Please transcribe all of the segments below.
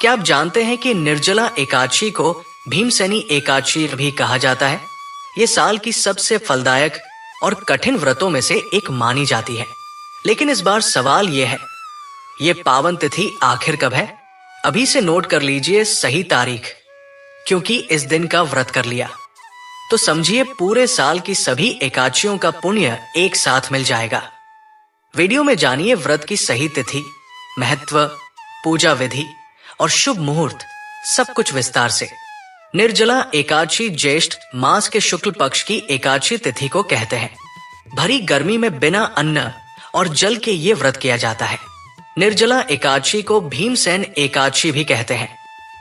क्या आप जानते हैं कि निर्जला एकादशी को भीमसेनी एकादशी भी कहा जाता है? ये साल की सबसे फलदायक और कठिन व्रतों में से एक मानी जाती है। लेकिन इस बार सवाल ये है, ये पावन तिथि आखिर कब है? अभी से नोट कर लीजिए सही तारीख, क्योंकि इस दिन का व्रत कर लिया तो समझिए पूरे साल की सभी एकादशियों का पुण्य एक साथ मिल जाएगा। वीडियो में जानिए व्रत की सही तिथि, महत्व, पूजा विधि और शुभ मुहूर्त, सब कुछ विस्तार से। निर्जला एकादशी ज्येष्ठ मास के शुक्ल पक्ष की एकादशी तिथि को कहते हैं। भरी गर्मी में बिना अन्न और जल के ये व्रत किया जाता है। निर्जला एकादशी को भीमसेन एकादशी भी कहते हैं।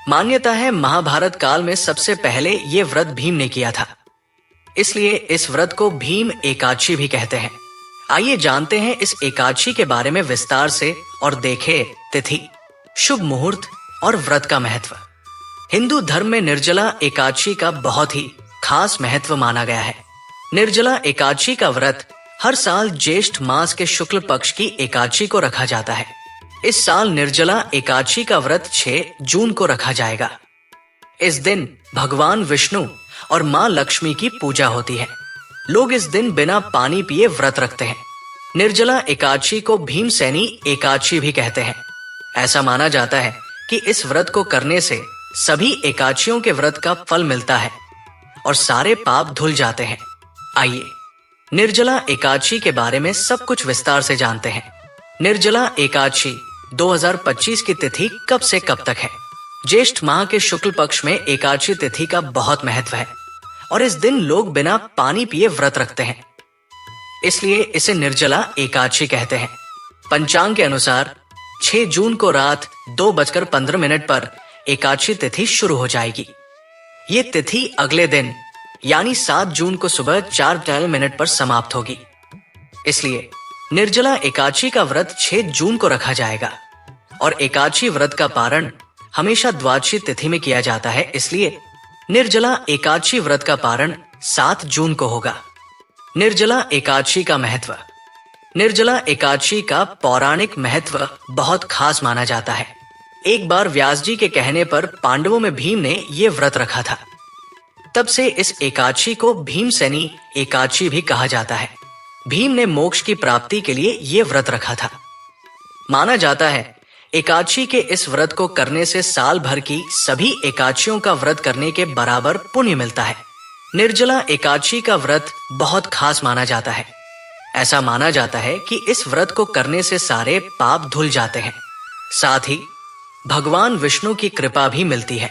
मान्यता है महाभारत काल में सबसे पहले ये व्रत भीम ने किया था, इसलिए इस व्रत को भीम एकादशी भी कहते हैं। आइए जानते हैं इस एकादशी के बारे में विस्तार से और देखें तिथि, शुभ मुहूर्त और व्रत का महत्व। हिंदू धर्म में निर्जला एकादशी का बहुत ही खास महत्व माना गया है। निर्जला एकादशी का व्रत हर साल ज्येष्ठ मास के शुक्ल पक्ष की एकादशी को रखा जाता है। इस साल निर्जला एकादशी का व्रत 6 जून को रखा जाएगा। इस दिन भगवान विष्णु और मां लक्ष्मी की पूजा होती है। लोग इस दिन बिना पानी पिए व्रत रखते हैं। निर्जला एकादशी को भीमसेनी एकादशी भी कहते हैं। ऐसा माना जाता है कि इस व्रत को करने से सभी एकादशियों के व्रत का फल मिलता है और सारे पाप धुल जाते हैं। आइए निर्जला एकादशी के बारे में सब कुछ विस्तार से जानते हैं। निर्जला एकादशी 2025 की तिथि कब से कब तक है? ज्येष्ठ माह के शुक्ल पक्ष में एकादशी तिथि का बहुत महत्व है और इस दिन लोग बिना पानी पिए व्रत रखते हैं, इसलिए इसे निर्जला एकादशी कहते हैं। पंचांग के अनुसार 6 जून को रात 2:15 पर एकादशी तिथि शुरू हो जाएगी। ये तिथि अगले दिन यानी 7 जून को सुबह 4:15 पर समाप्त होगी। इसलिए निर्जला एकादशी का व्रत 6 जून को रखा जाएगा और एकादशी व्रत का पारण हमेशा द्वादशी तिथि में किया जाता है, इसलिए निर्जला एकादशी व्रत का पारण 7 जून को होगा। निर्जला एकादशी का महत्व। निर्जला एकादशी का पौराणिक महत्व बहुत खास माना जाता है। एक बार व्यास जी के कहने पर पांडवों में भीम ने ये व्रत रखा था। तब से इस एकादशी को भीमसेनी एकादशी भी कहा जाता है। भीम ने मोक्ष की प्राप्ति के लिए ये व्रत रखा था। माना जाता है एकादशी के इस व्रत को करने से साल भर की सभी एकादशियों का व्रत करने के बराबर पुण्य मिलता है। निर्जला एकादशी का व्रत बहुत खास माना जाता है। ऐसा माना जाता है कि इस व्रत को करने से सारे पाप धुल जाते हैं, साथ ही भगवान विष्णु की कृपा भी मिलती है।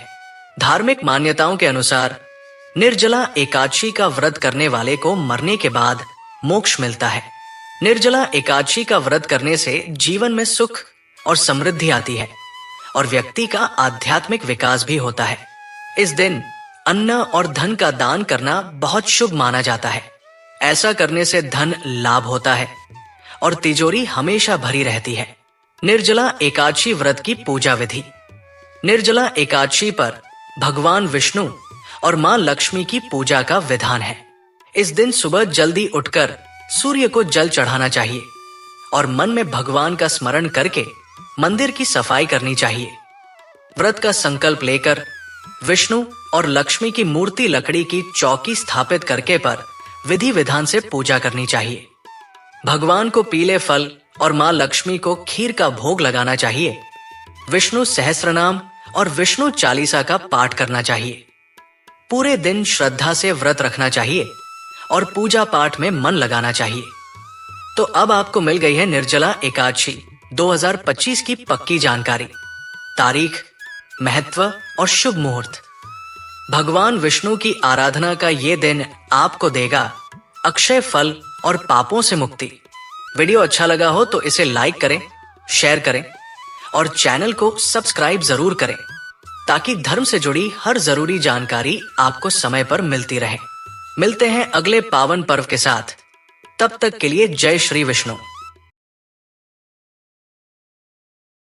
धार्मिक मान्यताओं के अनुसार निर्जला एकादशी का व्रत करने वाले को मरने के बाद मोक्ष मिलता है। निर्जला एकादशी का व्रत करने से जीवन में सुख और समृद्धि आती है और व्यक्ति का आध्यात्मिक विकास भी होता है। इस दिन अन्न और धन का दान करना बहुत शुभ माना जाता है। ऐसा करने से धन लाभ होता है और तिजोरी हमेशा भरी रहती है। निर्जला एकादशी व्रत की पूजा विधि। निर्जला एकादशी पर भगवान विष्णु और मां लक्ष्मी की पूजा का विधान है। इस दिन सुबह जल्दी उठकर सूर्य को जल चढ़ाना चाहिए और मन में भगवान का स्मरण करके मंदिर की सफाई करनी चाहिए। व्रत का संकल्प लेकर विष्णु और लक्ष्मी की मूर्ति लकड़ी की चौकी स्थापित करके पर विधि विधान से पूजा करनी चाहिए। भगवान को पीले फल और मां लक्ष्मी को खीर का भोग लगाना चाहिए। विष्णु सहस्त्रनाम और विष्णु चालीसा का पाठ करना चाहिए। पूरे दिन श्रद्धा से व्रत रखना चाहिए और पूजा पाठ में मन लगाना चाहिए। तो अब आपको मिल गई है निर्जला एकादशी 2025 की पक्की जानकारी, तारीख, महत्व और शुभ मुहूर्त। भगवान विष्णु की आराधना का ये दिन आपको देगा अक्षय फल और पापों से मुक्ति। वीडियो अच्छा लगा हो तो इसे लाइक करें, शेयर करें और चैनल को सब्सक्राइब जरूर करें, ताकि धर्म से जुड़ी हर जरूरी जानकारी आपको समय पर मिलती रहे। मिलते हैं अगले पावन पर्व के साथ। तब तक के लिए जय श्री विष्णु।